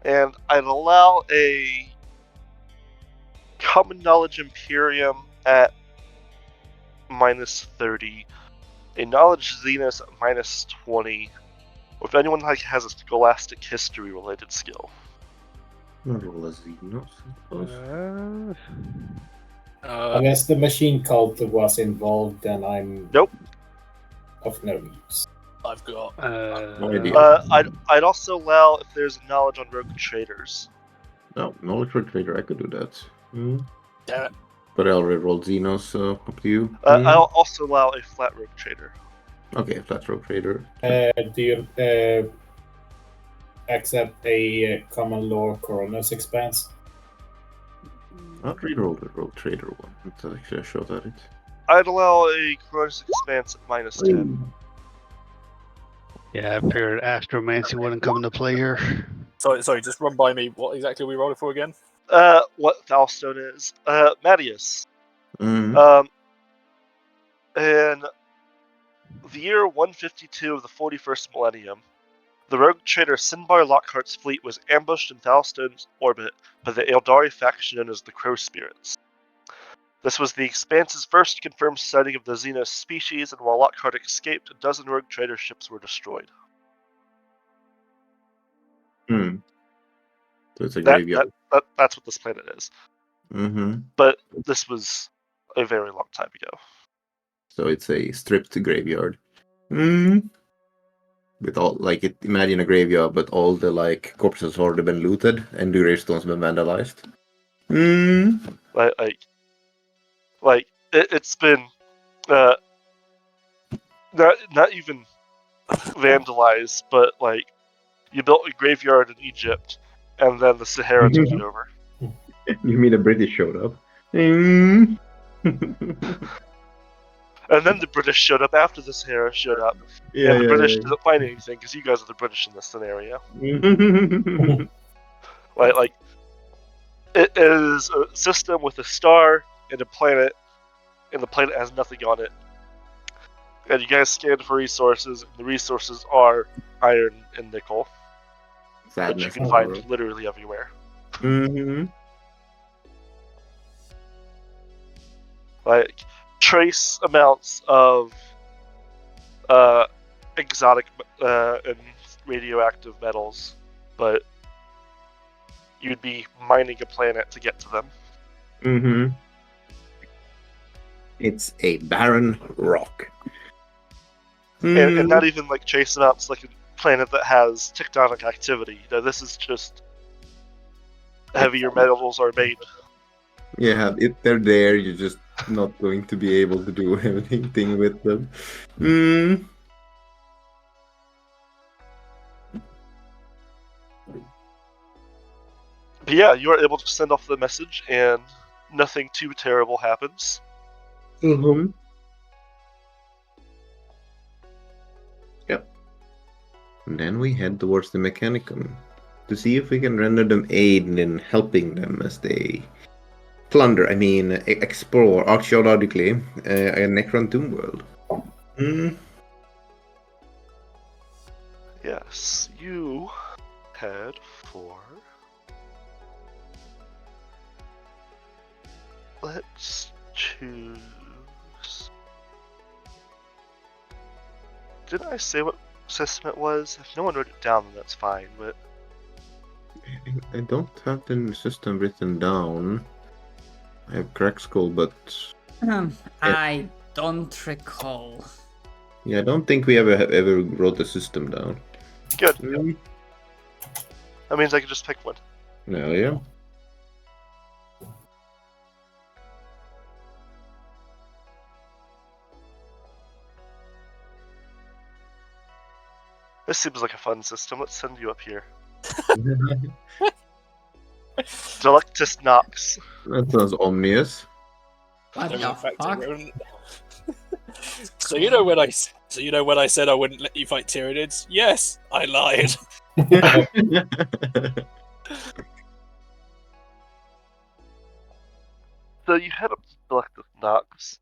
And I'd allow a Common Knowledge Imperium at -30, a Knowledge Zenith at -20, or if anyone has a Scholastic History related skill. Roll a Xenos, I suppose. Unless the machine cult was involved, then I'm Nope. of no use. I've got. No idea. I'd also allow if there's knowledge on rogue traders. No, knowledge for trader, I could do that. Damn it. But I already rolled Xenos, so up to you. I'll also allow a flat rogue trader. Okay, flat rogue trader. Do you accept a common law Coronas expanse? I'll reroll the rogue trader one. Let's actually a shot at it. I'd allow a Cronus Expanse at -10. Yeah, I figured Astromancy wouldn't come into play here. Sorry, just run by me. What exactly are we rolling for again? What Thalstone is. Mattias. Mm. In the year 152 of the 41st millennium, the rogue trader Sinbar Lockhart's fleet was ambushed in Thalstone's orbit by the Eldari faction known as the Crow Spirits. This was the Expanse's first confirmed sighting of the Xenos species, and while Lockhart escaped, a dozen rogue trader ships were destroyed. So it's a graveyard. That's what this planet is. But this was a very long time ago. So it's a stripped graveyard. With all, imagine a graveyard, but all the corpses have already been looted and the gravestones been vandalized. It's been not even vandalized, but you built a graveyard in Egypt, and then the Sahara took it over. You mean the British showed up? And then the British showed up after the Sahara showed up. And the British didn't find anything because you guys are the British in this scenario. It is a system with a star and a planet, and the planet has nothing on it. And you guys scan for resources, and the resources are iron and nickel, which you can find literally everywhere. Trace amounts of exotic and radioactive metals, but you'd be mining a planet to get to them. It's a barren rock. And not even trace amounts like a planet that has tectonic activity. This is just heavier metals are made. Yeah, if they're there, you're just not going to be able to do anything with them. But yeah, you are able to send off the message, and nothing too terrible happens. Yep. And then we head towards the Mechanicum to see if we can render them aid in helping them as they explore archaeologically a Necron Tomb world. Yes, you head for... Let's choose... Didn't I say what system it was? If no one wrote it down, then that's fine, but... I don't have the system written down. I have Crack Skull, but... I don't recall. Yeah, I don't think we ever wrote the system down. Good. That means I can just pick one. No, yeah. This seems like a fun system. Let's send you up here. Delectus Nox. That sounds ominous. What the fuck? So you know when I said I wouldn't let you fight Tyranids? Yes, I lied. So you head up to Delectus Nox,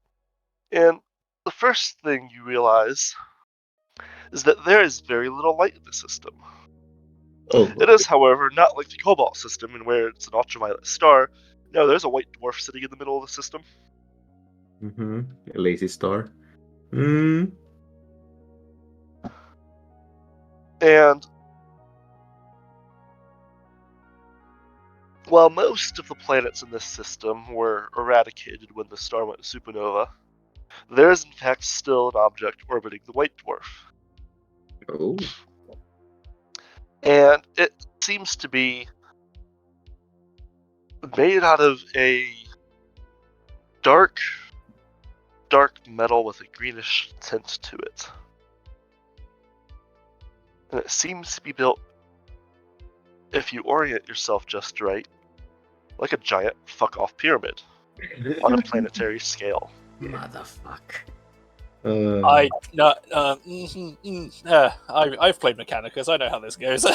and the first thing you realize is that there is very little light in the system. Oh, It is, however, not like the Cobalt system in where it's an ultraviolet star. No, there's a white dwarf sitting in the middle of the system. A lazy star. Hmm. And while most of the planets in this system were eradicated when the star went supernova, there is in fact still an object orbiting the white dwarf. Oh. And it seems to be made out of a dark metal with a greenish tint to it. And it seems to be built, if you orient yourself just right, like a giant fuck-off pyramid on a planetary scale. Motherfuck. I've played Mechanicus. I know how this goes.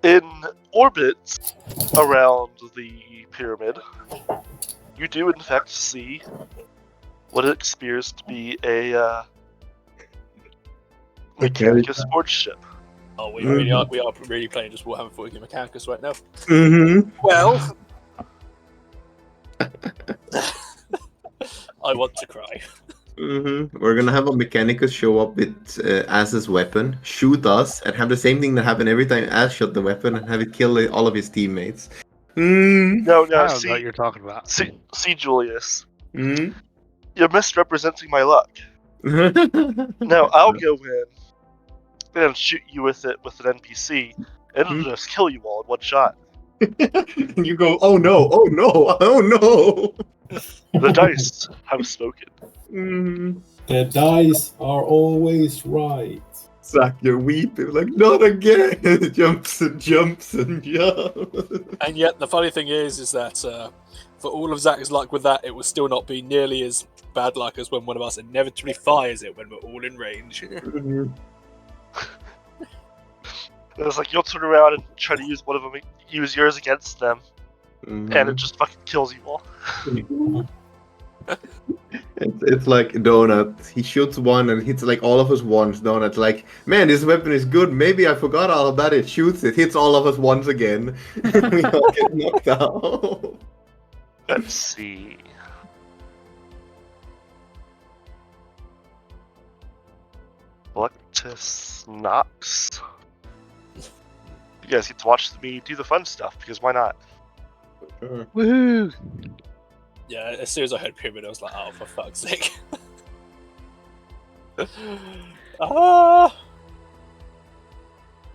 In orbit around the pyramid, you do in fact see what it appears to be a Mechanicus forge ship. Oh, we really are really playing just Warhammer 40 Mechanicus right now. Mm-hmm. Well, I want to cry. Mm-hmm. We're gonna have a Mechanicus show up with Az's weapon, shoot us, and have the same thing that happened every time Az shot the weapon, and have it kill all of his teammates. No, I don't know see, what you're talking about. see, Julius, Mm. you're misrepresenting my luck. No, I'll go in and shoot you with it with an NPC, and it'll just kill you all in one shot. And you go, oh no, oh no, oh no. The dice have spoken. The dice are always right. Zach, you're weeping, like, not again. Jumps and jumps and jumps. And yet, the funny thing is that for all of Zach's luck with that, it will still not be nearly as bad luck as when one of us inevitably fires it when we're all in range. It's like you'll turn around and try to use one of them, use yours against them, and it just fucking kills you all. It's like Donut. He shoots one and hits like all of us once. Donut's like, man, this weapon is good. Maybe I forgot all about it. Shoots it, hits all of us once again. We all get knocked out. Let's see. Electus Nox. You guys get to watch me do the fun stuff, because why not? Woohoo! Yeah, as soon as I heard Pyramid, I was like, oh, for fuck's sake.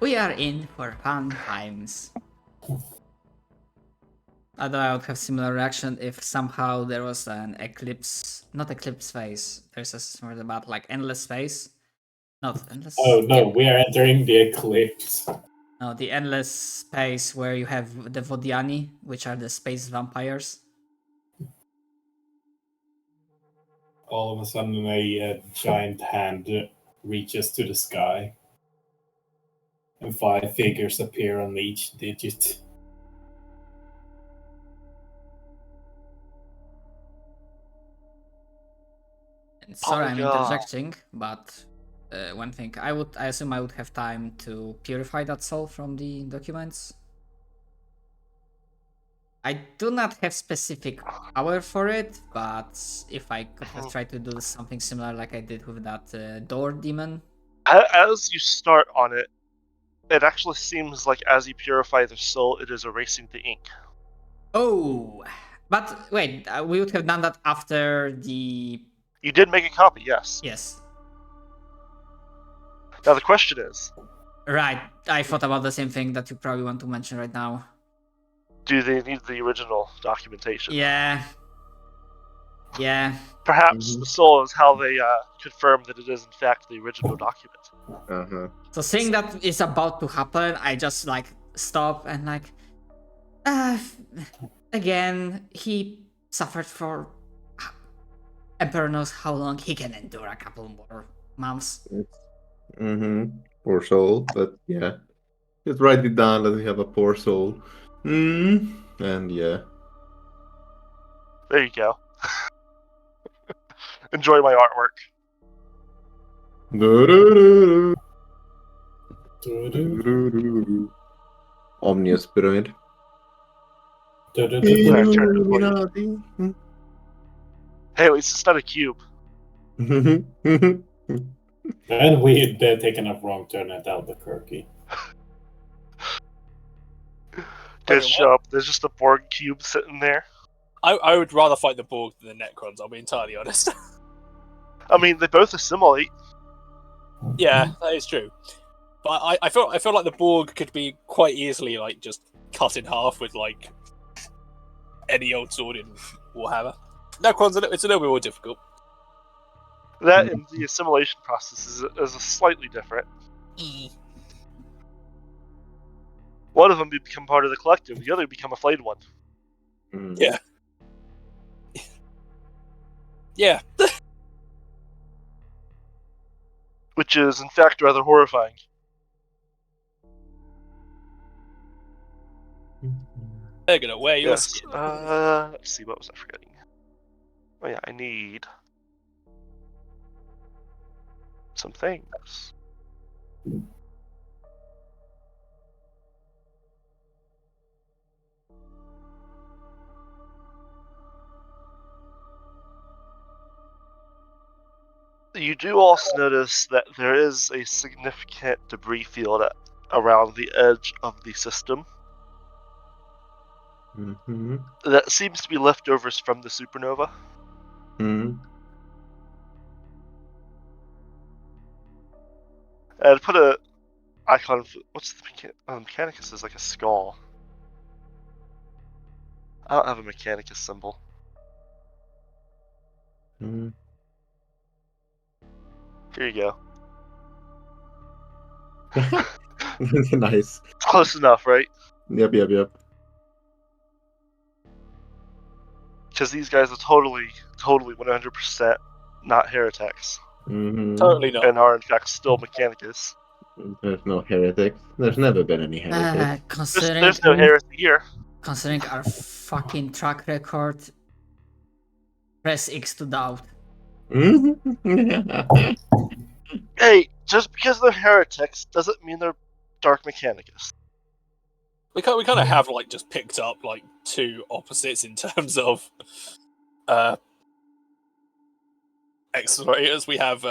We are in for fun times. Although I would have similar reaction if somehow there was an eclipse, not eclipse phase. There's a word about like endless phase. Not endless. Oh no, we are entering the eclipse. No, the endless space where you have the Vodiani, which are the space vampires. All of a sudden, a giant hand reaches to the sky, and 5 figures appear on each digit. And sorry, I'm God. interjecting, but one thing, I assume I would have time to purify that soul from the documents. I do not have specific power for it, but if I could have tried to do something similar like I did with that door demon. As you start on it, it actually seems like as you purify the soul, it is erasing the ink. Oh, but wait, we would have done that after the... You did make a copy, yes. Yes. Now the question is... Right, I thought about the same thing that you probably want to mention right now. Do they need the original documentation? Yeah. Yeah. Perhaps the soul is how they confirm that it is in fact the original document. Uh-huh. So seeing that is about to happen, I just like stop and like... again, he suffered for... Emperor knows how long. He can endure a couple more months. Poor soul, but yeah. Just write it down that we have a poor soul. And yeah. There you go. enjoy my artwork. Omnius pyramid. Du-du-du-du. Hey, at least it's not a cube. And we'd taken a wrong turn at Albuquerque. Just show up. There's just a Borg cube sitting there. I would rather fight the Borg than the Necrons, I'll be entirely honest. I mean, they both assimilate. Yeah, that is true. But I feel like the Borg could be quite easily like just cut in half with like any old sword in Warhammer. Necrons, it's a little bit more difficult. That and the assimilation process is slightly different. One of them become part of the collective, the other become a flayed one. Yeah. Yeah. Which is, in fact, rather horrifying. They're gonna wear your Yes. skin. Let's see, what was I forgetting? Oh yeah, I need some things. You do also notice that there is a significant debris field around the edge of the system. That seems to be leftovers from the supernova. And put a icon. What's the Mechanicus is like a skull. I don't have a Mechanicus symbol. Here you go. Nice. Close enough, right? Yep. Because these guys are totally 100% not heretics. Totally not. And are in fact still Mechanicus. There's no heretics. There's never been any heretics. There's no heresy here. Considering our fucking track record, press X to doubt. Hey, just because they're heretics doesn't mean they're Dark Mechanicus. We kind of have like just picked up like two opposites in terms of explorators. We have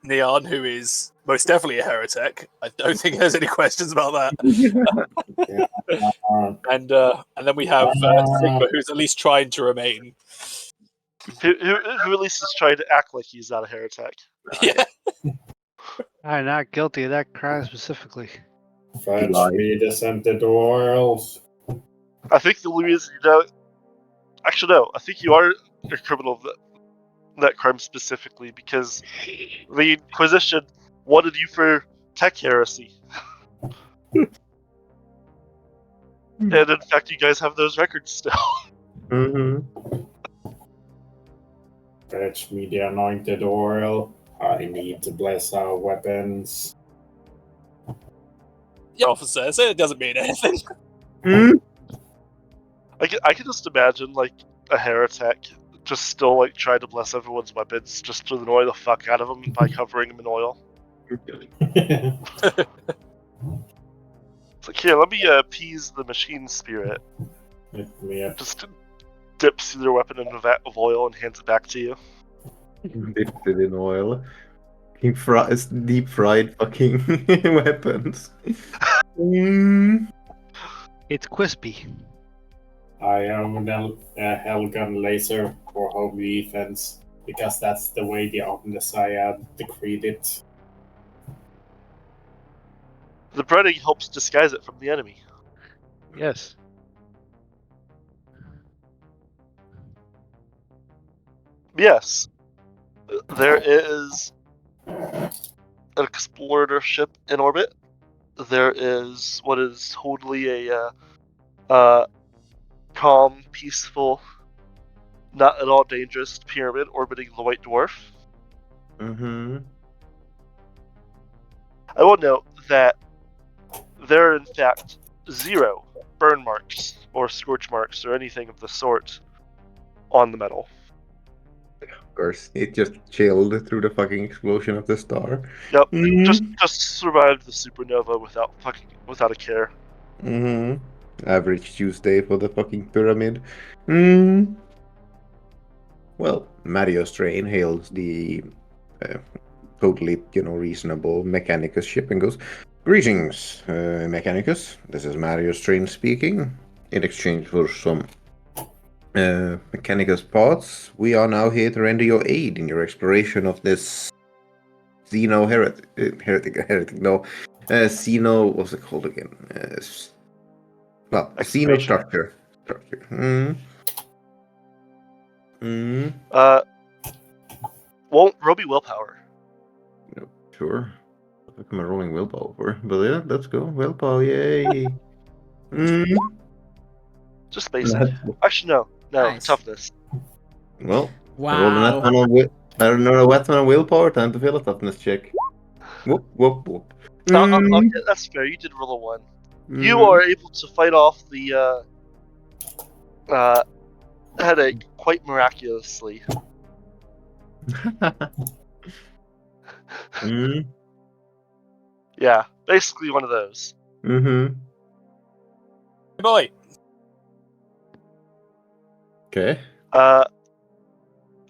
Neon, who is most definitely a heretic. I don't think there's any questions about that. And then we have Sigma, who's at least trying to remain. Who at least is trying to act like he's not a heretic. Yeah. I'm not guilty of that crime specifically. French redescended worlds. I think the only reason you don't... Actually, no. I think you are a criminal of that crime specifically because the Inquisition wanted you for tech heresy. And in fact, you guys have those records still. Fetch me the anointed oil. I need to bless our weapons. Yeah, officer, so it doesn't mean anything. I can just imagine like a heretic just still like trying to bless everyone's weapons just to annoy the fuck out of them by covering them in oil. It's like, here, let me appease the machine spirit. Just dips their weapon in a vat of oil and hands it back to you. Dipped it in oil. Deep fried fucking weapons. It's crispy. I own a Hellgun laser for home defense because that's the way the Omnissiah decreed it. The breading helps disguise it from the enemy. Yes. Yes. There is an explorer ship in orbit. There is what is totally a calm, peaceful, not at all dangerous pyramid orbiting the White Dwarf. I will note that there are in fact 0 burn marks or scorch marks or anything of the sort on the metal. course. It just chilled through the fucking explosion of the star. Yep. Mm-hmm. Just survived the supernova without a care. Mm-hmm. Average Tuesday for the fucking pyramid. Mm. Well, Mario Strain hails the totally, reasonable Mechanicus ship and goes, "Greetings, Mechanicus. This is Mario Strain speaking. In exchange for some Mechanicus parts, we are now here to render your aid in your exploration of this what's it called again? Xeno Excavation. structure. Won't Roby willpower? Sure. Look at my rolling willpower. But yeah, let's go. Willpower, yay. Just basic. Actually, no. Nice. Toughness. Well, I rolled a nat Wow. one on I don't know a wet one on willpower. Time to fail a toughness check. Whoop, whoop, whoop. Okay, that's fair. You did roll a 1. You are able to fight off the headache quite miraculously. Yeah, basically one of those. Mm-hmm. Hey boy. Okay.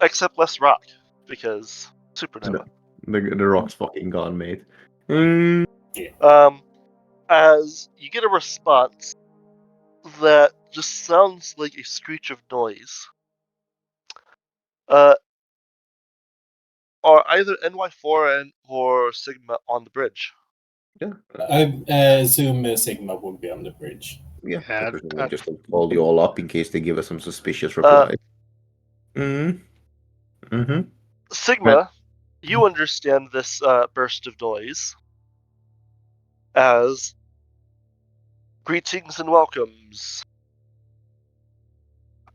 Except less rock, because supernova. The rock's fucking gone, mate. As you get a response that just sounds like a screech of noise. Are either NY4 or Sigma on the bridge? Yeah. I assume Sigma would be on the bridge. Yeah. Yeah, I just called you all up in case they give us some suspicious replies. Sigma, you understand this burst of noise as greetings and welcomes.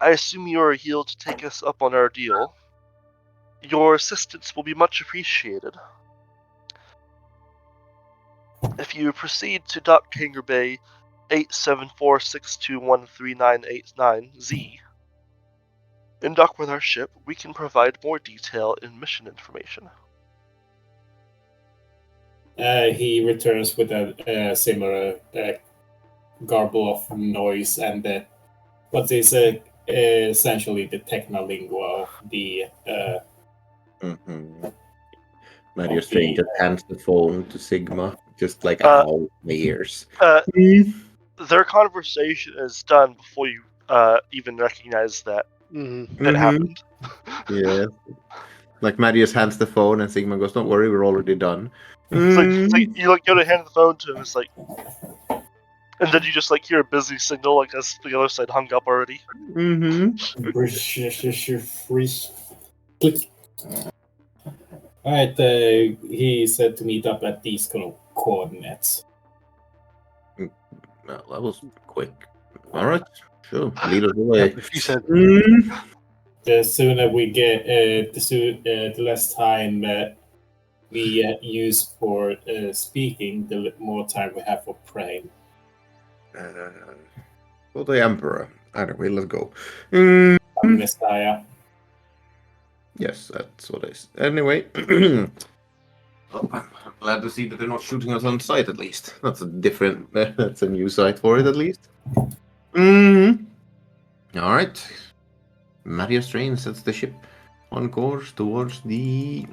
I assume you are here to take us up on our deal. Your assistance will be much appreciated. If you proceed to Dock Hangar Bay 874-621-3989Z, in dock with our ship, we can provide more detail and mission information. He returns with a similar garble of noise and what is essentially the technolingua of the. Mario Strain just hands the phone to Sigma, just like, my ears. Their conversation is done before you even recognize that it happened. Yeah. Like Mario hands the phone and Sigma goes, "Don't worry, we're already done." It's like you go to hand the phone to him, it's like, and then you just hear a busy signal like as the other side hung up already. Click. Alright, he said to meet up at these coordinates. Well, that was quick. Alright, sure, lead us away. If you said The sooner we get, the less time we use for speaking, the more time we have for praying. For the Emperor. Anyway, let's go. Messiah. Yes, that's what I said. Anyway. Well, I'm glad to see that they're not shooting us on sight, at least. That's a new sight for it, at least. Alright. Mario Strain sets the ship on course towards the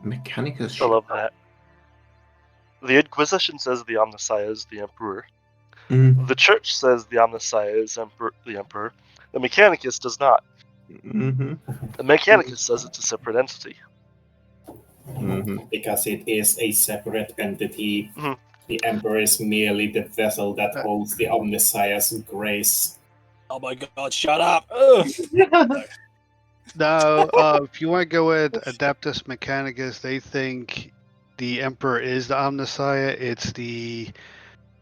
Mechanicus ship. I love that. The Inquisition says the Omnissiah is the Emperor. The Church says the Omnissiah is the Emperor. The Mechanicus does not. The Mechanicus says it's a separate entity. Because it is a separate entity. The Emperor is merely the vessel that holds the Omnissiah's grace. Oh my god, shut up! no. If you want to go with Adeptus Mechanicus, they think the Emperor is the Omnissiah. It's the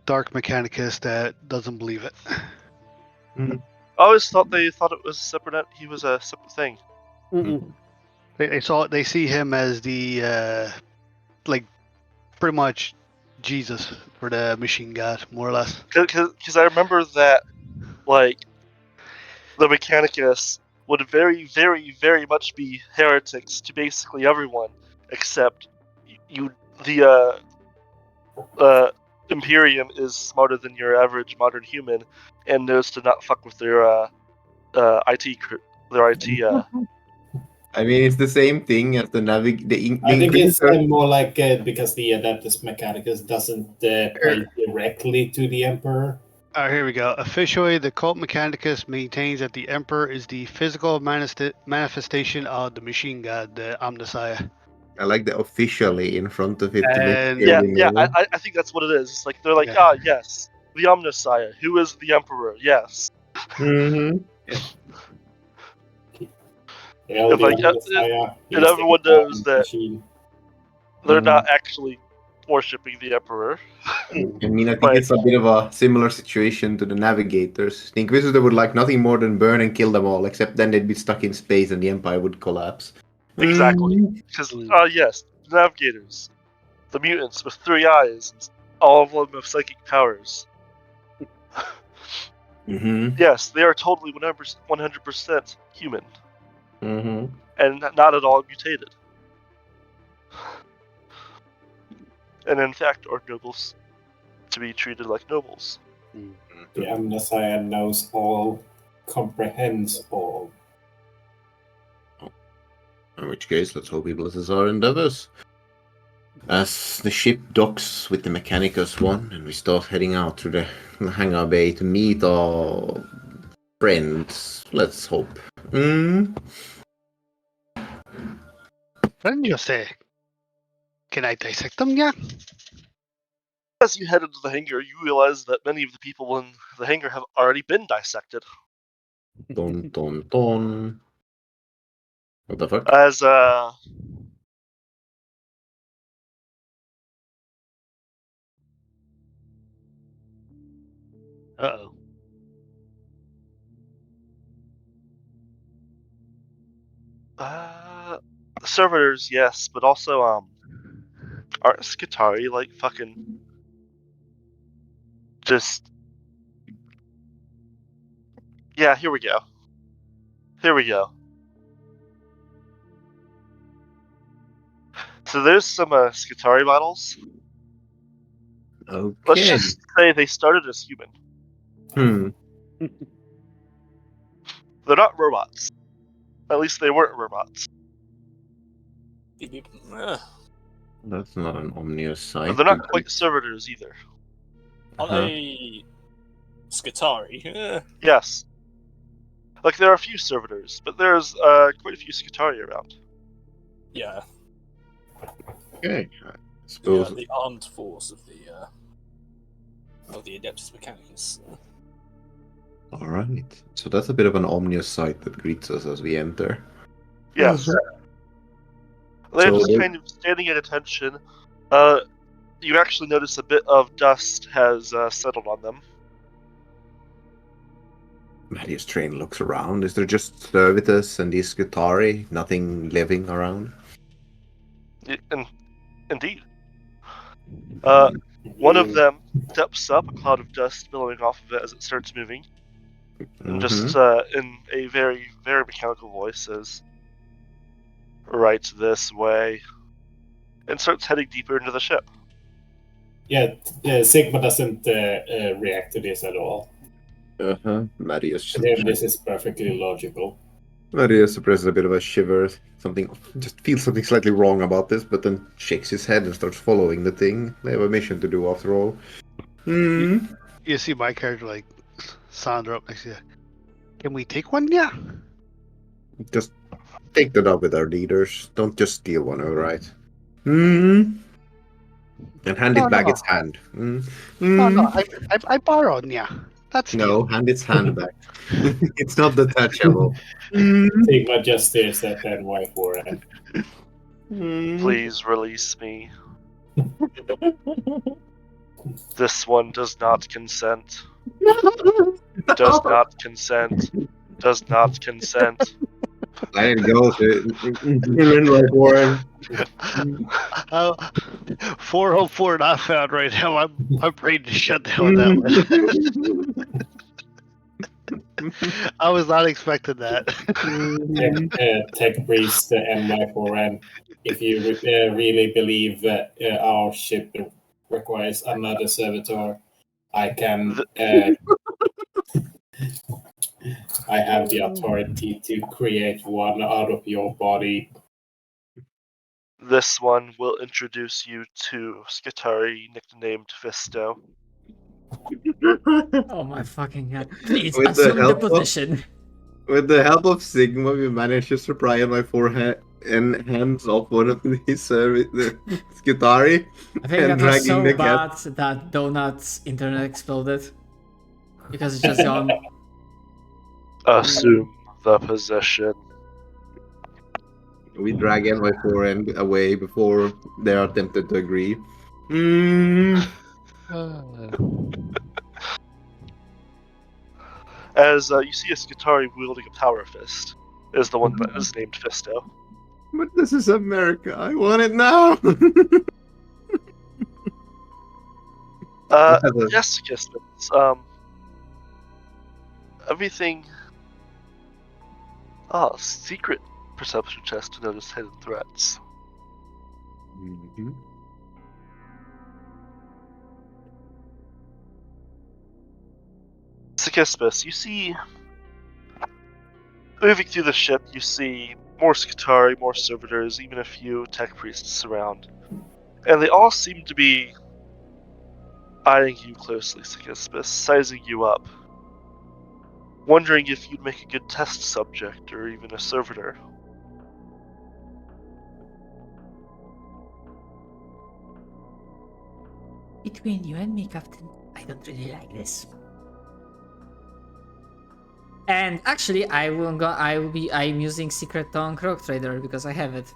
Dark Mechanicus that doesn't believe it. I always thought they thought it was separate. He was a separate thing. They see him as the pretty much Jesus for the machine god, more or less. Because I remember that, the Mechanicus would very, very, very much be heretics to basically everyone, except the Imperium is smarter than your average modern human, and knows to not fuck with their IT I mean, it's the same thing as the I think it's more like because the Adeptus Mechanicus doesn't play directly to the Emperor. Here we go. Officially, the Cult Mechanicus maintains that the Emperor is the physical manifestation of the machine god, the Omnissiah. I like the officially in front of it. And- I think that's what it is. It's like they're like, yes, the Omnissiah, who is the Emperor, yes. Mm-hmm. And everyone knows that they're not actually worshipping the Emperor. I mean, I think it's a bit of a similar situation to the Navigators. The Inquisitor would like nothing more than burn and kill them all, except then they'd be stuck in space and the Empire would collapse. Exactly. Because, yes, the Navigators, the mutants with 3 eyes, all of them have psychic powers. Mm-hmm. Yes, they are totally 100% human. Mm-hmm. And not at all mutated. And in fact are nobles to be treated like nobles. The Omnissiah knows all, comprehends all. In which case, let's hope he blesses our endeavors. As the ship docks with the Mechanicus 1, and we start heading out through the hangar bay to meet our friends, let's hope. Friend, you say? Can I dissect them, yeah? As you head into the hangar, you realize that many of the people in the hangar have already been dissected. Dun dun dun. What the fuck? As Uh-oh. servitors, yes, but also aren't Skitari like fucking just here we go. So there's some Skitari models. Okay. Let's just say they started as human. They're not robots. At least they weren't robots. That's not an ominous sight. But they're not quite servitors either. Are they Skitari? Yes. Like, there are a few servitors, but there's quite a few Skitari around. Yeah. Okay. I suppose. The armed force of the Adeptus Mechanicus. Alright. So that's a bit of an ominous sight that greets us as we enter. Yes. They're So just they- kind of standing at attention. You actually notice a bit of dust has settled on them. Marius Train looks around. Is there just Servitus and these Skitari? Nothing living around? Indeed. One of them steps up, a cloud of dust billowing off of it as it starts moving. And just in a very, very mechanical voice says, "Right this way," and starts heading deeper into the ship. Yeah, Sigma doesn't react to this at all. Marius To him, this is perfectly logical. Marius suppresses a bit of a shiver. Just feels something slightly wrong about this, but then shakes his head and starts following the thing. They have a mission to do after all. You see my character like Sandra up next to you. Can we take one? Yeah. Just take that up with our leaders. Don't just steal one, alright? And hand it back its hand. No, I borrowed, yeah. That's No, hand its hand back. It's not detachable. Sigma just stares at that white forehead. Please release me. This one does not consent. Does not consent. Does not consent. Let it go. Like Warren. 404 not found right now. I'm ready to shut down that one. I was not expecting that. Tech priest NY4N. If you really believe that our ship requires another servitor, I can. I have the authority to create one out of your body. This one will introduce you to Skitari, nicknamed Fisto. Oh my fucking god. Please With the assume the help of- position. With the help of Sigma, we managed to pry my forehead and hands off one of these the Skitari I think and that was dragging so the bad cat. that Donut's internet exploded. Because it's just gone. Assume the position. We drag NY4N away before they are tempted to agree. Mm. As you see a Skitari wielding a power fist, is the one that is named Fisto. But this is America. I want it now. Yes, Kistons. Everything. Secret perception test to notice hidden threats. Mhm. Sikispus, you see. Moving through the ship, you see more Skitari, more servitors, even a few tech priests around. And they all seem to be eyeing you closely, Sikispus, sizing you up. Wondering if you'd make a good test subject or even a servitor. Between you and me, Captain, I don't really like this. And actually, I'm using Secret Tongue Rogue Trader because I have it.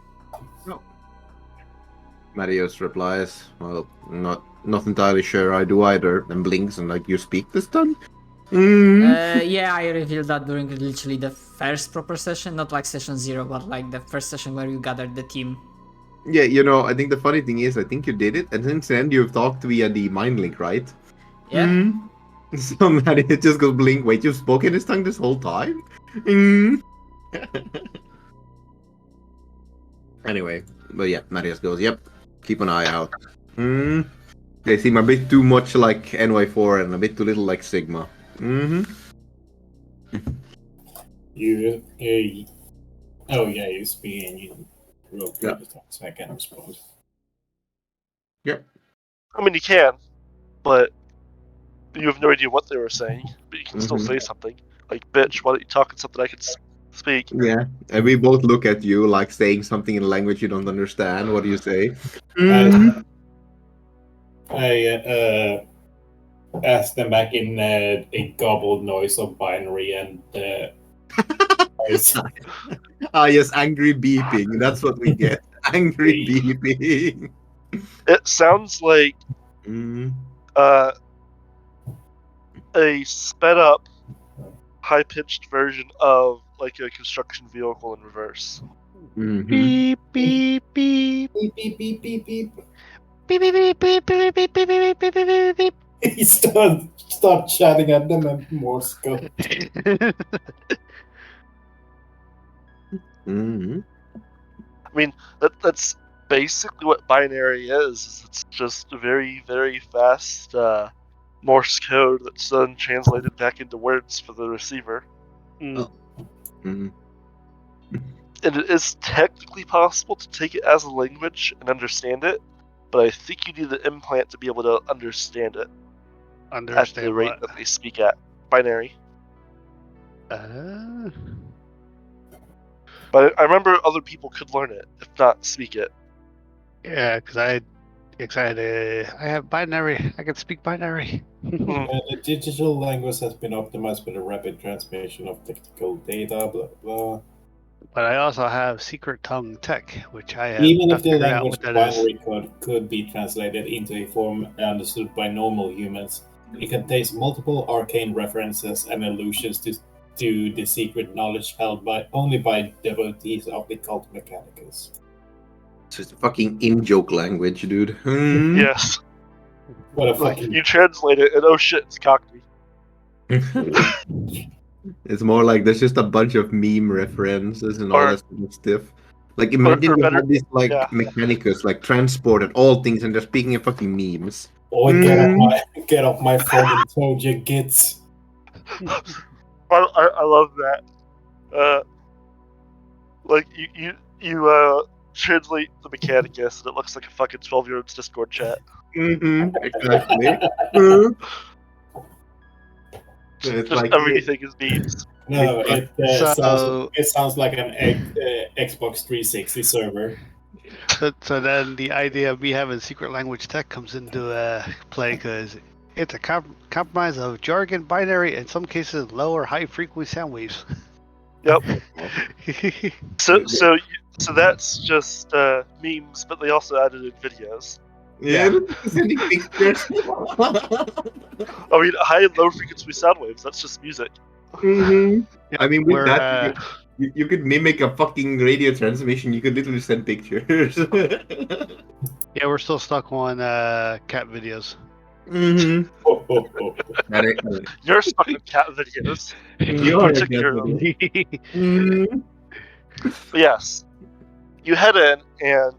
Marius replies, well, not entirely sure I do either, and blinks and like, you speak this tongue? Yeah, I revealed that during literally the first proper session, not like session 0, but like the first session where you gathered the team. Yeah, I think the funny thing is, I think you did it, and since then you've talked via the mind link, right? Yeah. So Marius just goes blink, wait, you've spoken this tongue this whole time? Anyway, but yeah, Marius goes, yep, keep an eye out. They seem a bit too much like NY4 and a bit too little like Sigma. You speak and you roll through the talk, so I can respond. Yep. I mean, you can, but you have no idea what they were saying. But you can still say something. Like, bitch, why don't you talk in something I can speak? Yeah, and we both look at you like saying something in a language you don't understand. What do you say? I asked them back in a gobbled noise of binary and yes, angry beeping. That's what we get. Angry beeping. It sounds like a sped up, high pitched version of like a construction vehicle in reverse. Beep beep beep beep beep beep beep beep. beep beep beep beep beep beep beep beep beep beep. He start chatting at them and Morse code. I mean, that's basically what binary is. It's just a very, very fast Morse code that's then translated back into words for the receiver. And it is technically possible to take it as a language and understand it, but I think you need the implant to be able to understand it. At the rate that they speak at. Binary. But I remember other people could learn it, if not speak it. Yeah, because I have binary. I can speak binary. The digital language has been optimized for the rapid transmission of technical data, blah blah. But I also have Secret Tongue Tech, which I have Even not if the figured out language what that is. binary code could be translated into a form understood by normal humans, it contains multiple arcane references and allusions to the secret knowledge held only by devotees of the cult Mechanicus. So it's a fucking in-joke language, dude. Yes. What a fucking... You translate it and oh shit, it's Cockney. It's more like there's just a bunch of meme references and all Or- that sort of stuff. Like imagine or you better- have these like yeah. mechanicus, like transport and all things, and they're speaking in fucking memes. Oh, get off my phone and told you gits. I love that. Like you translate the Mechanicus and it looks like a fucking 12-year-old's Discord chat. Exactly. It's Just like everything is memes. No, So- it sounds like an Xbox 360 server. So then the idea of me having secret language tech comes into play because it's a compromise of jargon, binary, in some cases low or high frequency sound waves. Yep. So that's just memes, but they also added in videos. yeah, sending pictures. I mean, high and low frequency sound waves. That's just music. I mean, with We're, that, you could mimic a fucking radio transmission. You could literally send pictures. yeah, we're still stuck on cat videos. You're stuck in cat videos. You are Particularly. definitely. But yes, you head in and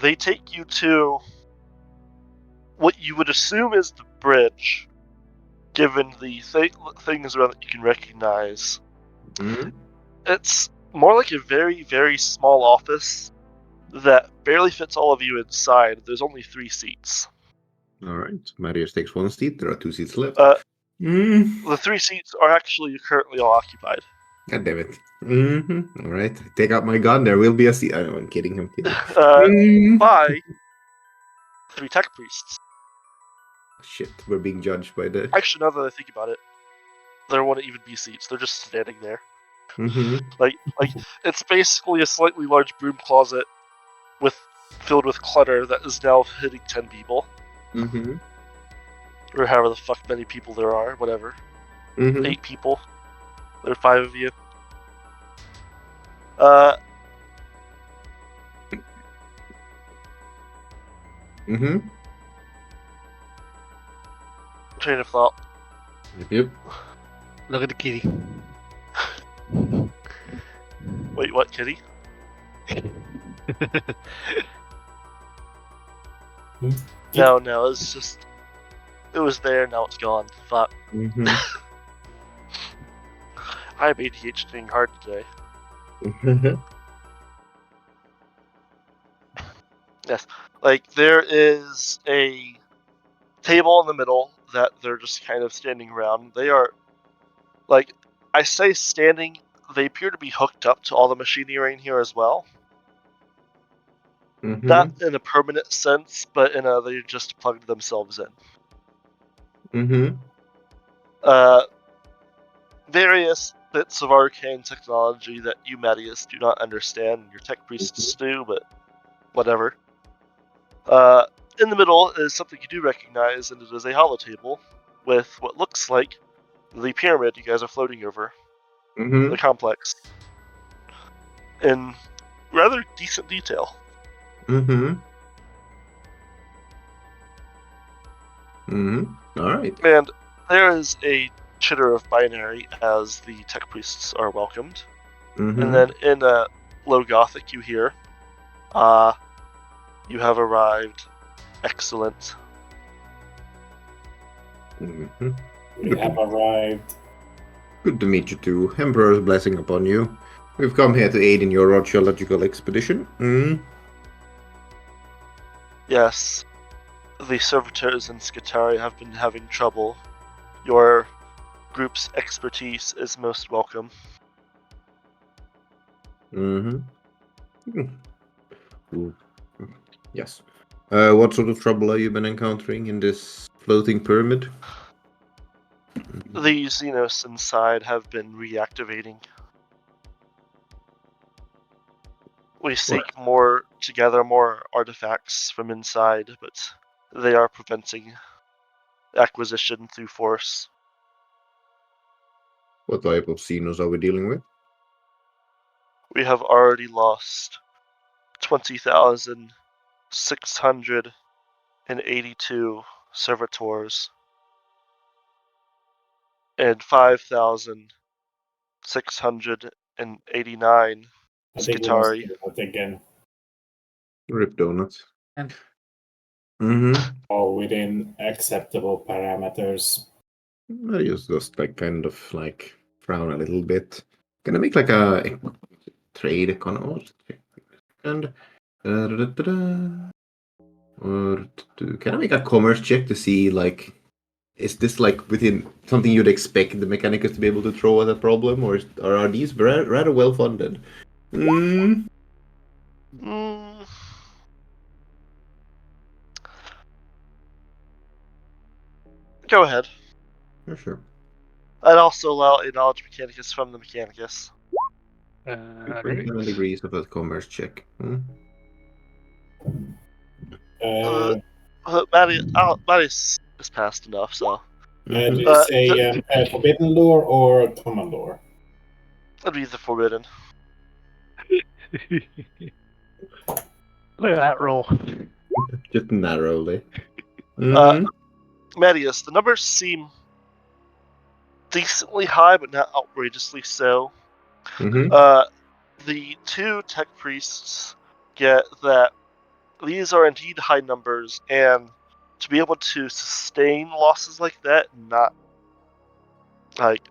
they take you to what you would assume is the bridge, given the things around that you can recognize. It's more like a very, very small office that barely fits all of you inside. There's only 3 seats. All right, Marius takes 1 seat. There are 2 seats left. The 3 seats are actually currently all occupied. God damn it. All right, take out my gun. There will be a seat. I'm kidding. I'm kidding. By 3 tech priests. Shit, we're being judged by the. Actually, now that I think about it, there won't even be seats. They're just standing there. Mm-hmm. Like it's basically a slightly large broom closet filled with clutter that is now hitting 10 people. Mm-hmm. Or however the fuck many people there are, whatever. Mm-hmm. 8 people. There are 5 of you. Mm-hmm. Train of thought. Yep. Look at the kitty. Wait, what, kitty? No, it's just... It was there, now it's gone. Fuck. Mm-hmm. I have ADHD hard today. Yes. Like, there is a table in the middle that they're just kind of standing around. They are, like, I say standing, they appear to be hooked up to all the machinery in here as well. Mm-hmm. Not in a permanent sense, but in a they just plugged themselves in. Mm-hmm. Various bits of arcane technology that you, Mattias, do not understand, and your tech priests do, but whatever. In the middle is something you do recognize, and it is a holotable with what looks like the pyramid you guys are floating over, Mm-hmm. the complex, in rather decent detail. Mm-hmm. Mm-hmm. All right. And there is a chitter of binary as the tech priests are welcomed. Mm-hmm. And then in Low Gothic you hear, you have arrived. Excellent. Mm-hmm. We have arrived. Good to meet you too. Emperor's blessing upon you. We've come here to aid in your archaeological expedition. Yes, the servitors in Scutari have been having trouble. Your group's expertise is most welcome. Mm-hmm. Ooh. Yes. What sort of trouble have you been encountering in this floating pyramid? The Xenos inside have been reactivating. We seek to gather more artifacts from inside, but they are preventing acquisition through force. What type of Xenos are we dealing with? We have already lost 20,682 servitors and 5,000 689 I think we lost Skitari. it again. Rip donuts. And All within acceptable parameters. I just like kind of like frown a little bit. Gonna make like a trade economist and or can I make a commerce check to see like is this like within something you'd expect the Mechanicus to be able to throw as a problem, or are these rather well funded? Mm. Go ahead. For sure. I'd also allow a knowledge Mechanicus from the Mechanicus. 27 degrees of a commerce check. Maddie's is past enough, so Did you say forbidden lore or common lore? that'd be the forbidden. Look at that roll. Just narrowly. Mattias, the numbers seem decently high, but not outrageously so. The two tech priests get that these are indeed high numbers, and to be able to sustain losses like that, not like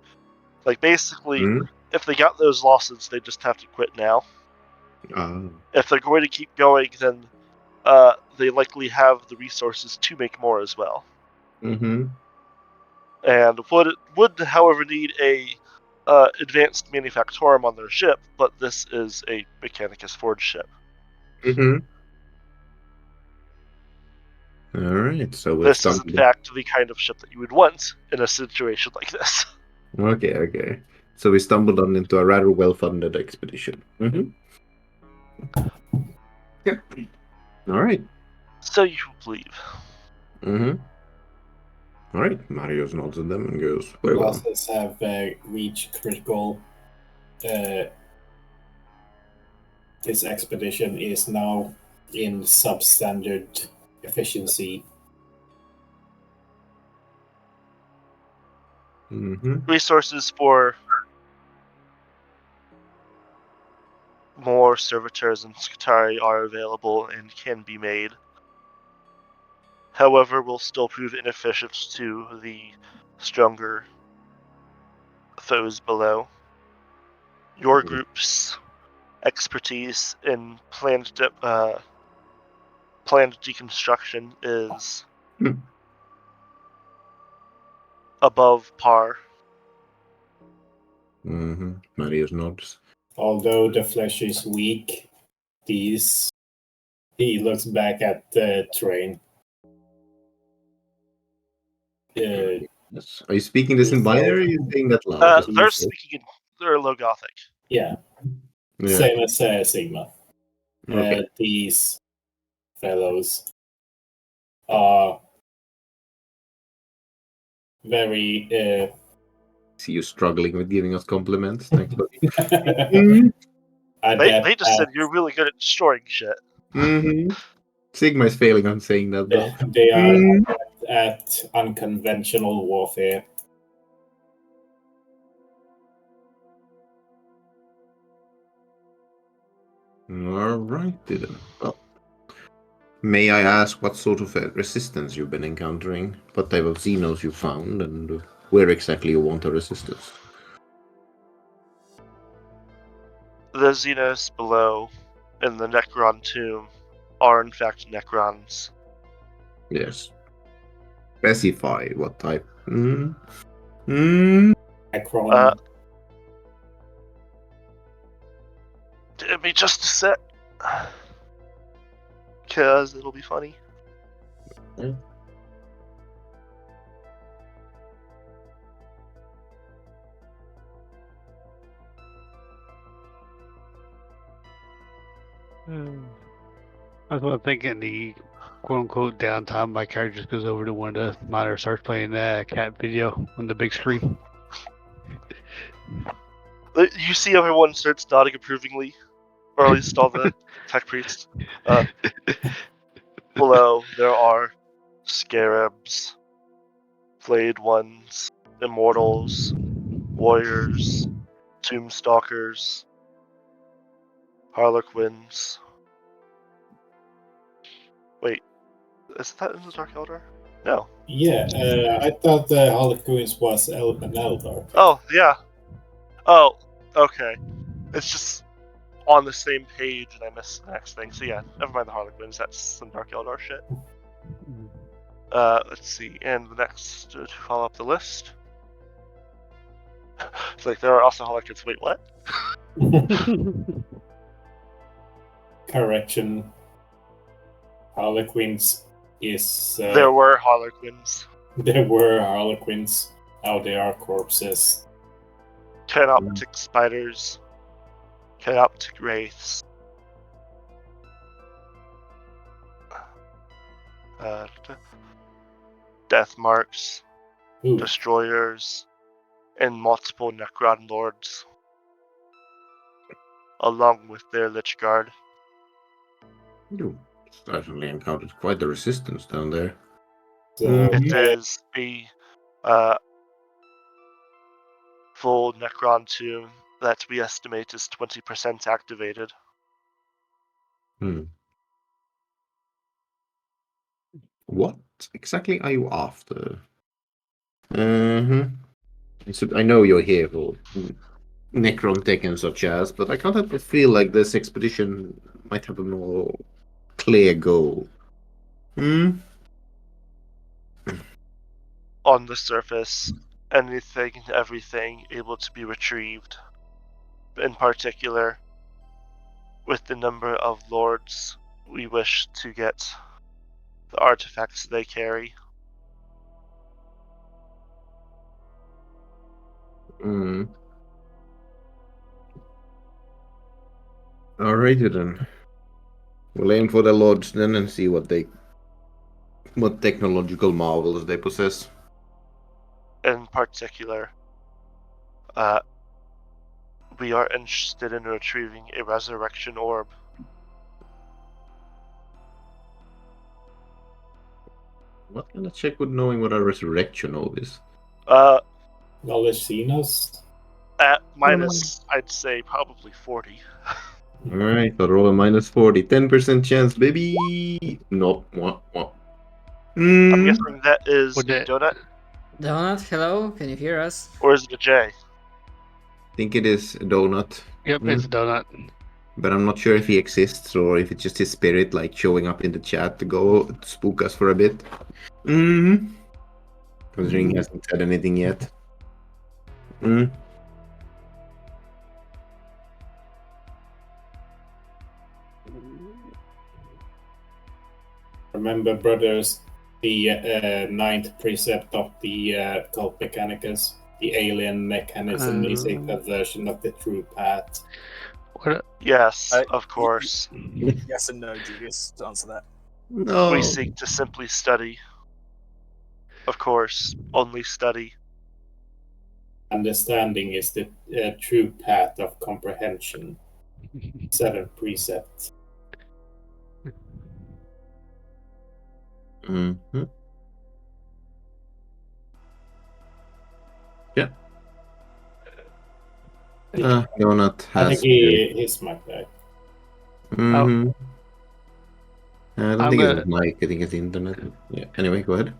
basically, if they got those losses, they just have to quit now. If they're going to keep going, then they likely have the resources to make more as well. And would however need a advanced manufactorum on their ship, but this is a Mechanicus forged ship. All right, so this is in fact the kind of ship that you would want in a situation like this. Okay. So we stumbled on into a rather well-funded expedition. Yeah. All right. So you believe. All right. Marius nods at them and goes, "Very well." Losses have reached critical. This expedition is now in substandard efficiency. Resources for more servitors and Skitari are available and can be made. However, will still prove inefficient to the stronger foes below. Your group's expertise in planned deconstruction is above par. Marius nods. Although the flesh is weak, he looks back at the train. Yes. Are you speaking this in binary, or are you saying that loud? They're speaking in Low Gothic. Yeah. Same as Sigma. Okay. These fellows are very... See you struggling with giving us compliments. Thanks, buddy. They just said you're really good at destroying shit. Sigma is failing on saying that, though. They are at unconventional warfare. All right, then. Well, may I ask what sort of resistance you've been encountering? What type of Xenos you found, and where exactly you want a resistance? The Xenos below in the Necron tomb are in fact Necrons. Yes. Specify what type. Necron. Give me just a sec. Because it'll be funny. I was thinking the quote-unquote downtime, my character just goes over to one of the monitors, starts playing cat video on the big screen. You see everyone starts nodding approvingly, or at least all the tech priests. Below, there are scarabs, flayed ones, immortals, warriors, Tombstalkers, Harlequins. Wait, is that in the Dark Eldar? No. Yeah, I thought the Harlequins was an Eldar. Oh, yeah. Oh, okay. It's just on the same page and I missed the next thing. So yeah, never mind the Harlequins, that's some Dark Eldar shit. Let's see, and the next to follow up the list. It's like there are also Harlequins. Wait, what? Correction. Harlequins is... There were Harlequins. There were Harlequins. Now they are corpses. Canoptic spiders. Canoptic wraiths. Death marks. Ooh. Destroyers. And multiple Necron lords. Along with their Lich Guard. You certainly encountered quite the resistance down there. So, It is a full Necron tomb that we estimate is 20% activated. What exactly are you after? So I know you're here for Necron tech and such as, but I can't help but feel like this expedition might have a more clear goal. On the surface, anything and everything able to be retrieved. In particular, with the number of lords we wish to get the artifacts they carry. Alrighty then. We'll aim for the lords then and see what technological marvels they possess. In particular, we are interested in retrieving a resurrection orb. What can I check with knowing what a resurrection orb is? knowledge seen us? At minus, I'd say probably 40. Alright, I'll roll a minus 40. 10% chance, baby! Nope. I'm guessing that is Would a it- donut, Donut, hello, can you hear us? or is it a J? I think it is a donut. Yep, it's a donut. But I'm not sure if he exists or if it's just his spirit, like, showing up in the chat to go spook us for a bit. Considering he hasn't said anything yet. Remember, brothers, the ninth precept of the cult Mechanicus. The alien mechanism is a perversion of the true path. What? Yes, of course. Yes and no, Julius, to answer that. No. We seek to simply study. Of course, only study. Understanding is the true path of comprehension. 7th precept. Yeah. Donut I has. think he's my guy. I don't I'm think gonna- it's Mike. I think it's internet. Yeah. Anyway, go ahead.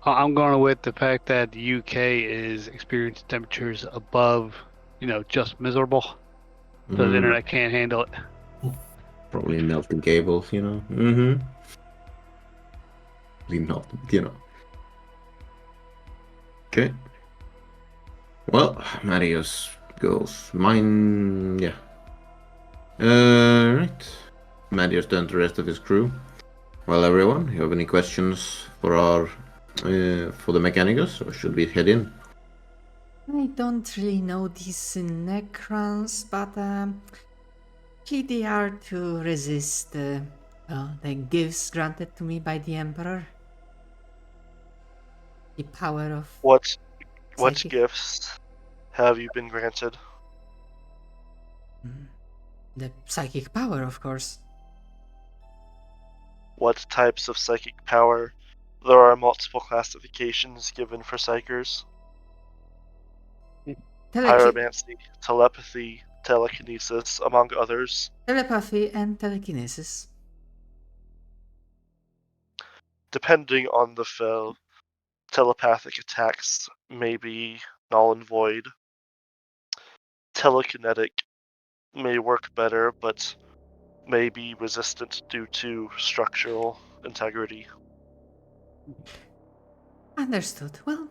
I'm going with the fact that the UK is experiencing temperatures above, just miserable. So the internet can't handle it. Probably melting cables, Probably not, Okay. Well, Marius goes. Mine, yeah. Right. Marius turned to the rest of his crew. Well, everyone, you have any questions for for the Mechanicus, or should we head in? I don't really know these Necrons, but they are to resist the gifts granted to me by the Emperor. The power of What psychic- gifts have you been granted? The psychic power, of course. What types of psychic power? There are multiple classifications given for psychers. pyromancy, telepathy, telekinesis, among others. Telepathy and telekinesis. Depending on the foe, telepathic attacks may be null and void. Telekinetic may work better, but may be resistant due to structural integrity. Understood. Well,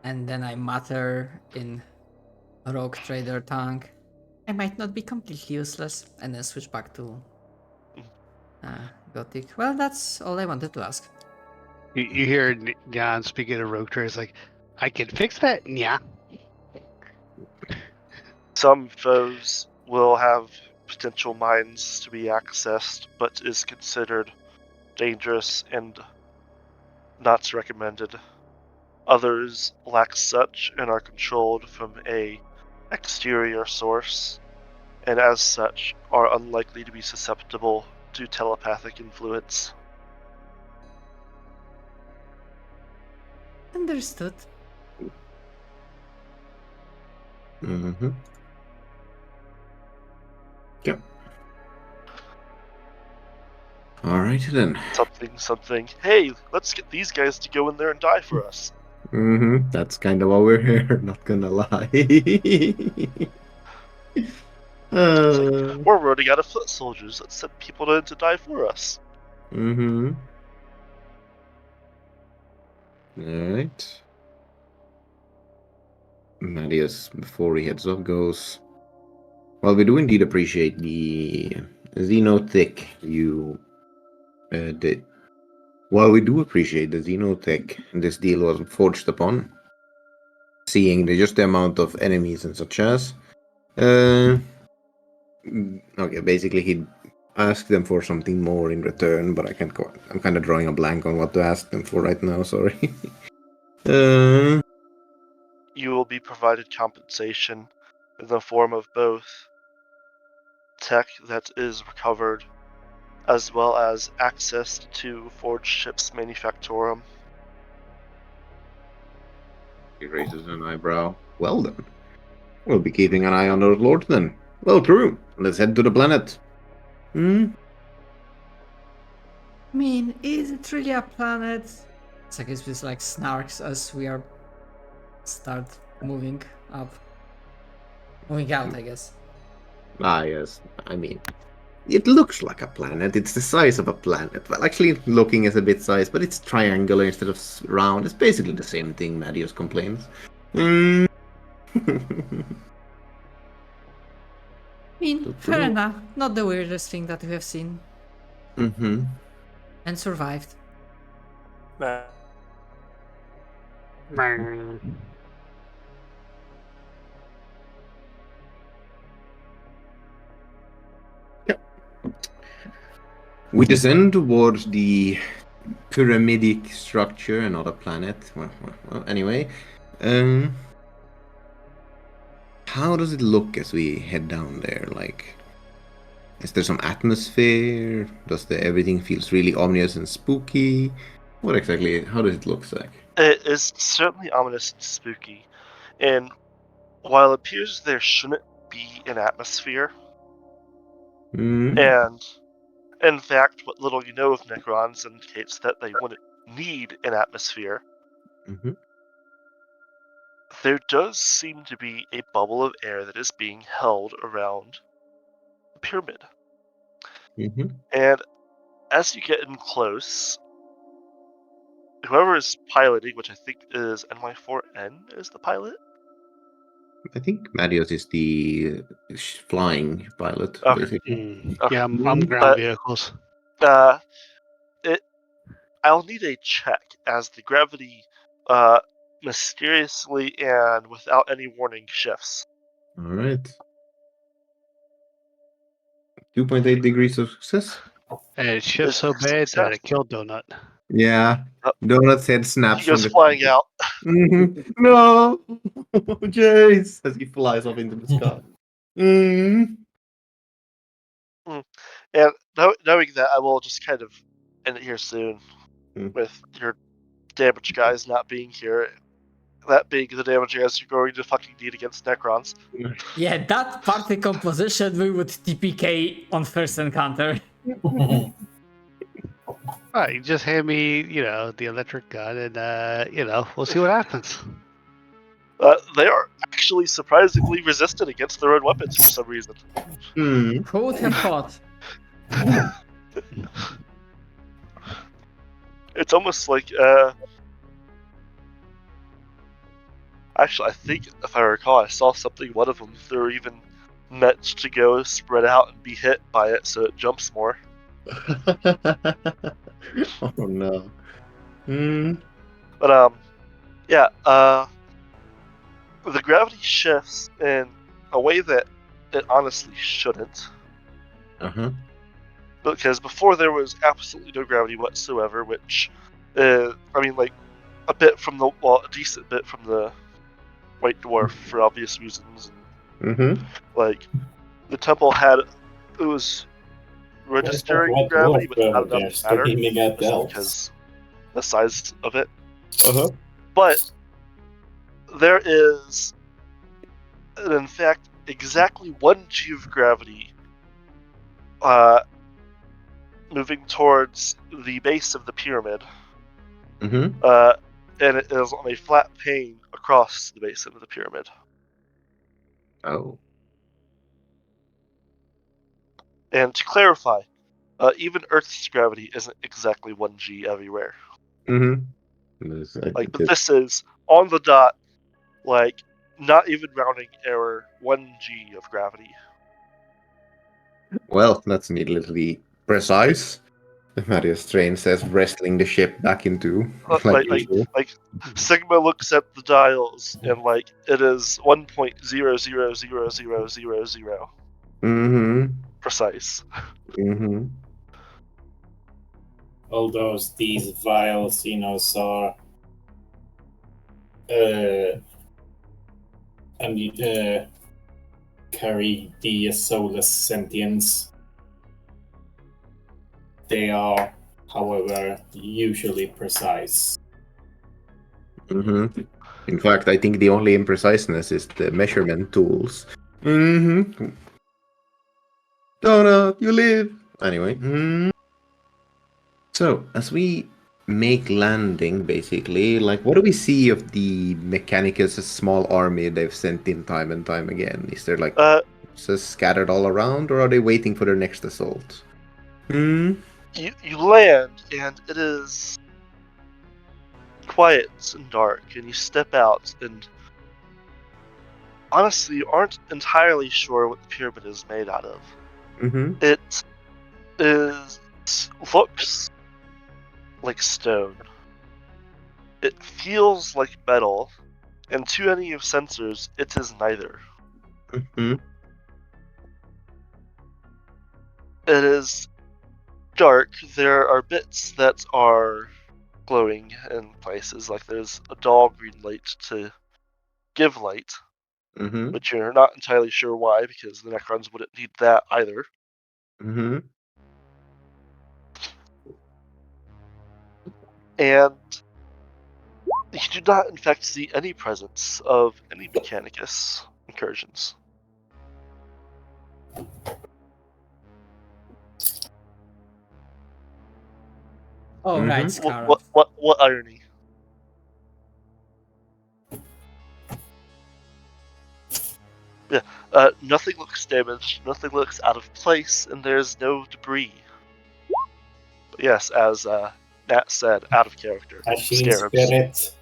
and then I mutter in Rogue Trader tongue. I might not be completely useless, and then switch back to Gothic. Well, that's all I wanted to ask. You hear Jan speaking of Rogue Trader, it's like, I can fix that? Yeah. Some foes will have potential mines to be accessed, but is considered dangerous and not recommended. Others lack such and are controlled from a exterior source, and as such are unlikely to be susceptible to telepathic influence. Understood. Mm-hmm. Yep. Alright then. Something. Hey, let's get these guys to go in there and die for us. Mm-hmm. That's kind of why we're here, not gonna lie. We're running out of foot soldiers. Let's send people in to die for us. Mm-hmm. Alright. Marius, before he heads off, goes, well, we do indeed appreciate the xenotech you did. Well, we do appreciate the xenotech this deal was forged upon. Seeing just the amount of enemies and such as. Okay, basically he asked them for something more in return, but I'm kind of drawing a blank on what to ask them for right now, sorry. You will be provided compensation in the form of both tech that is recovered, as well as access to forged ships manufactorum. He raises an eyebrow. Well then, we'll be keeping an eye on our lord then. Well, true. Let's head to the planet. I mean, is it really a planet? It's like it's just like snarks as we are start moving up. Moving out, I guess. Ah, yes. I mean, it looks like a planet. It's the size of a planet. Well, actually, looking is a bit size, but it's triangular instead of round. It's basically the same thing, Marius complains. I mean, fair enough. Not the weirdest thing that we have seen. Mm-hmm. And survived. We descend towards the pyramidic structure, another planet. Well, anyway. How does it look as we head down there? Like, is there some atmosphere? Does everything feels really ominous and spooky? What exactly? How does it look like? It is certainly ominous and spooky, and while it appears there shouldn't be an atmosphere, and in fact, what little you know of Necrons indicates that they wouldn't need an atmosphere, there does seem to be a bubble of air that is being held around the pyramid. And as you get in close, whoever is piloting, which I think is NY4N, is the pilot? I think Marius is the flying pilot, Okay. basically. Okay. Yeah, I'm ground vehicles. I'll need a check as the gravity mysteriously and without any warning shifts. Alright. 2.8 degrees of success. And it shifts so bad that it killed Donut. Yeah. Donut's head snaps. He goes flying out. No! Jace! As he flies off into the sky. And knowing that, I will just kind of end it here soon with your damaged guys not being here. that being the damage as you're going to fucking need against Necrons. Yeah, that party composition we would TPK on first encounter. Alright, you just hand me, the electric gun and, we'll see what happens. They are actually surprisingly resistant against their own weapons for some reason. Hmm. Who would have thought? It's almost like, actually, I think, if I recall, I saw something, one of them, they're even meant to go spread out and be hit by it so it jumps more. Oh no. Hmm. But, yeah, the gravity shifts in a way that it honestly shouldn't. Uh-huh. Because before there was absolutely no gravity whatsoever, which, a decent bit from the White Dwarf for obvious reasons. Mm-hmm. Like, the temple it was registering White gravity, Dwarf but not over there enough to matter, screaming at just elves. because the size of it. Uh-huh. But there is, in fact, exactly 1 G of gravity moving towards the base of the pyramid, Mm-hmm. and it is on a flat plane across the base of the pyramid. Oh. And to clarify, even Earth's gravity isn't exactly 1 G everywhere. Mm-hmm. But this is on the dot, like, not even rounding error, 1 G of gravity. Well, that's needlessly precise. Marius Train says, wrestling the ship back into usual. Like Sigma looks at the dials and it is 1.000000 Mm-hmm. precise. Mm-hmm. Although these vile Xenos are carry the soulless sentience, they are, however, usually precise. Mm-hmm. In fact, I think the only impreciseness is the measurement tools. Mm-hmm. Donut, you live! Anyway. So, as we make landing, basically, what do we see of the Mechanicus' small army they've sent in time and time again? Is there, forces scattered all around, or are they waiting for their next assault? You land, and it is quiet and dark, and you step out, and honestly, you aren't entirely sure what the pyramid is made out of. Mm-hmm. It looks like stone. It feels like metal, and to any of sensors, it is neither. Mm-hmm. It is dark. There are bits that are glowing in places, like there's a dull green light to give light, Mm-hmm. but you're not entirely sure why, because the Necrons wouldn't need that either. Mm-hmm. And you do not, in fact, see any presence of any Mechanicus incursions. Oh, right, Mhm. Scarab. What irony. Yeah, nothing looks damaged, nothing looks out of place, and there's no debris. But yes, as Nat said, out of character. Machine Scarabs. spirit,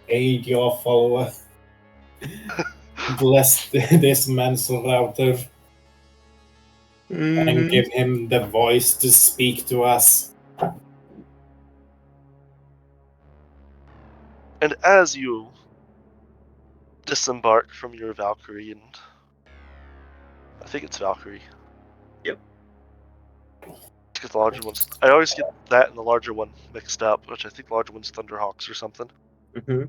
aid your follower. Bless this man's router and give him the voice to speak to us. And as you disembark from your Valkyrie, and I think it's Valkyrie. Yep. Get the larger ones. I always get that and the larger one mixed up, which I think the larger one's Thunderhawks or something. Mm-hmm.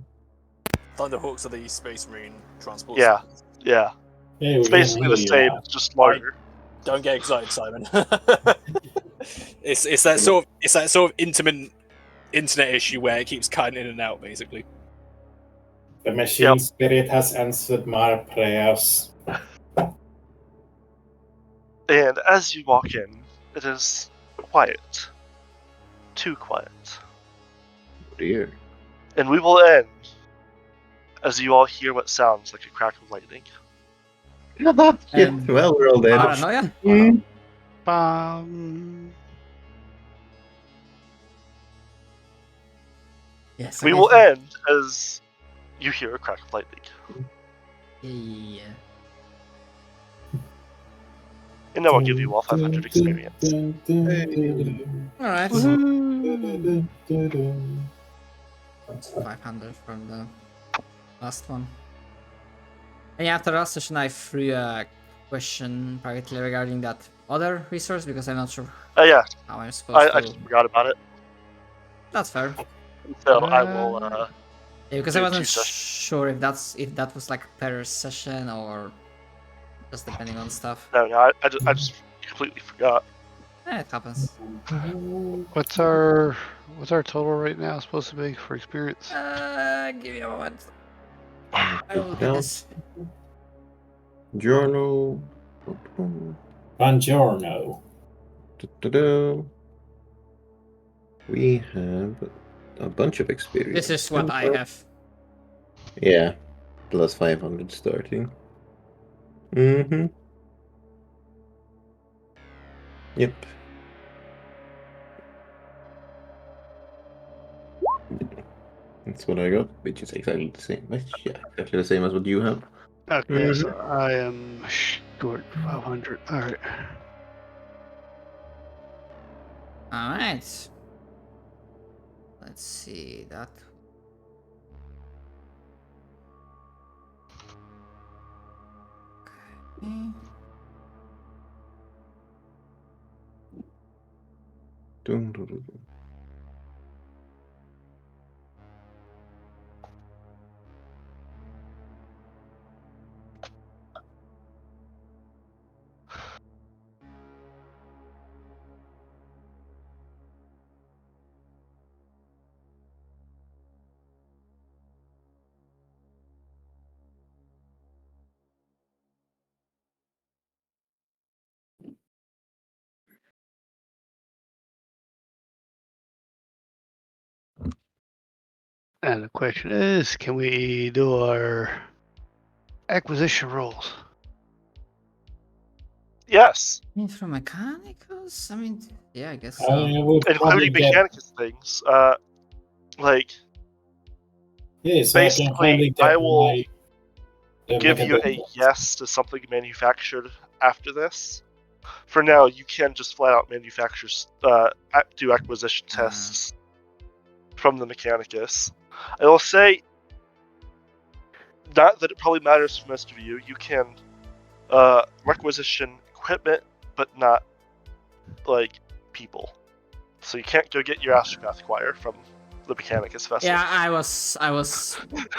Thunderhawks are the Space Marine transport. Yeah. Yeah. Yeah, It's basically the same, it's just larger. Don't get excited, Simon. it's that sort of internet issue where it keeps cutting in and out, basically. The machine spirit has answered my prayers. And as you walk in, it is quiet. Too quiet. Dear. And we will end as you all hear what sounds like a crack of lightning. Well, we're all dead. Paranoia? Yes. We will end as you hear a crack of lightning. Yeah. And then I'll give you all 500 experience. Alright. 500 from the last one. And yeah, after the last session I threw a question privately regarding that other resource because I'm not sure Yeah, how I'm supposed to... I just forgot about it. That's fair. So I will... Yeah, because do I wasn't 2 sessions. sure if that was like per session or just depending on stuff. No, I just completely forgot. It happens. What's our total right now supposed to be for experience? Give me a moment. I will look at this. Journal. Buongiorno. Da-da-da. We have a bunch of experience. This is what I have. Yeah, plus 500 starting. Mm-hmm. Yep. That's what I got, which is exactly the same. Yeah, exactly the same as what you have. Okay, so I am short 500. All right. Alright. Let's see that. Okay. Dun, dun, dun, dun. And the question is, can we do our acquisition rolls? Yes, For mechanicals? I mean, yeah, I guess I so. will probably including get... Mechanicus things. Like, Yeah, so I can probably basically, get I will my... give you a yes to something manufactured after this. For now, you can just flat out manufacture, do acquisition tests from the Mechanicus. I will say, not that it probably matters for most of you, you can requisition equipment, but not, like, people. So you can't go get your Astronaut Choir from the Mechanicus vessel. Yeah, I was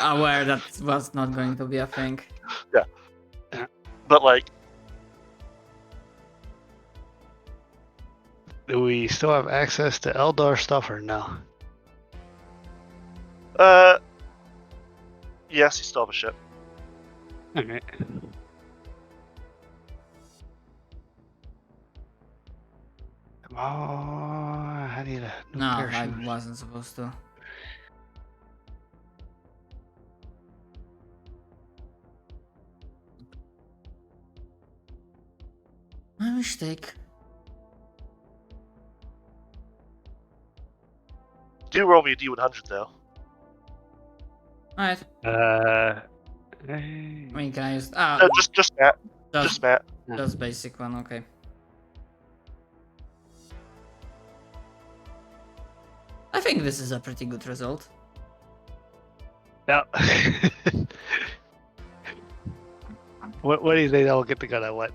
aware that was not going to be a thing. But, like, Do we still have access to Eldar stuff or no? yes, you still have a ship. Okay. Come on, I need a new No, pair of I shoes. wasn't supposed to. My mistake. Do roll me a D100 though. Alright. I mean, can I use... No, just Matt. just Matt. basic one, okay. I think this is a pretty good result. Yeah. What do you think I'll get the gun I want?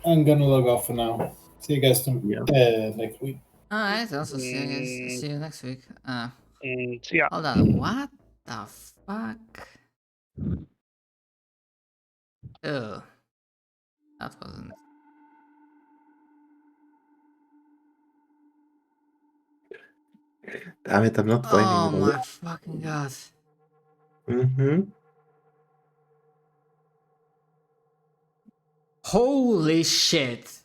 I'm gonna log off for now. See you guys Yeah. next week. Alright, also see you guys. See you next week. Yeah. Hold on. What the fuck? Oh, that wasn't. Damn it, I'm not finding Oh the my fucking god. Mm-hmm. Holy shit.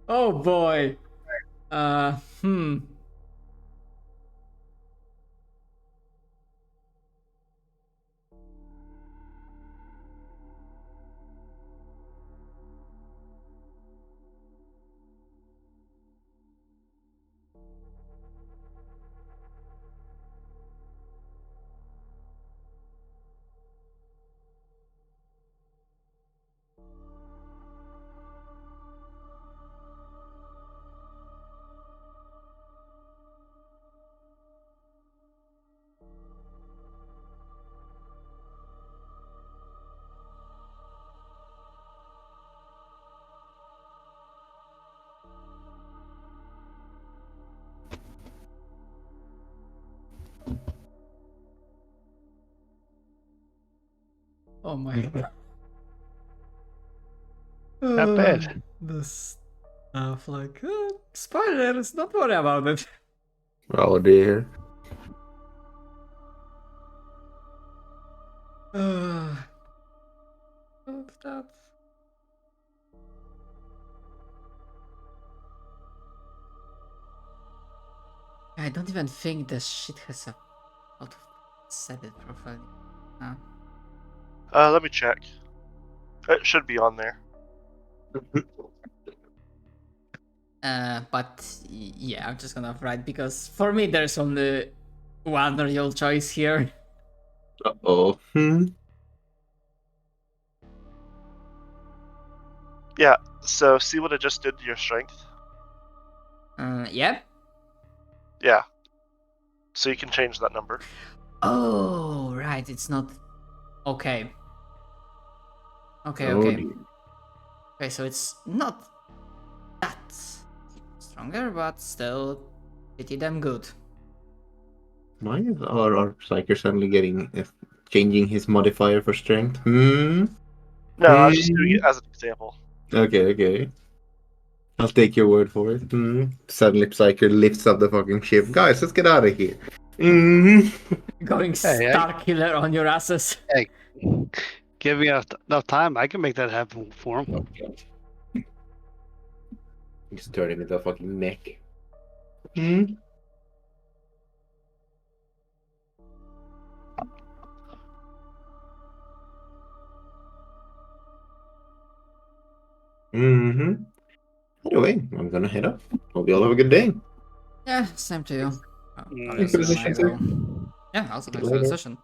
Oh boy. Hmm. Oh my god. Not bad. This stuff like spoilers, don't worry about it. Oh dear. That. I don't even think this shit has a lot of set it properly. Let me check. It should be on there. But yeah, I'm just gonna write because for me there's only one real choice here. Uh-oh. Yeah, so see what I just did to your strength? Yeah. Yeah. So you can change that number. Oh, right. It's not. Okay. Okay. Oh Okay. dear. Okay. So it's not that stronger, but still pretty damn good. Why is our Psyker suddenly changing his modifier for strength? No, I was just doing it as an example. Okay. I'll take your word for it. Suddenly Psyker lifts up the fucking ship. Guys, let's get out of here. Going Hey, Star Killer on your asses. Hey, give me enough time. I can make that happen for him. He's turning into a fucking neck. Anyway, I'm gonna head up. Hope you all have a good day. Yeah, same to you. Yeah, Obviously, Position, I sir. will. Yeah, also Good thanks for the later. session.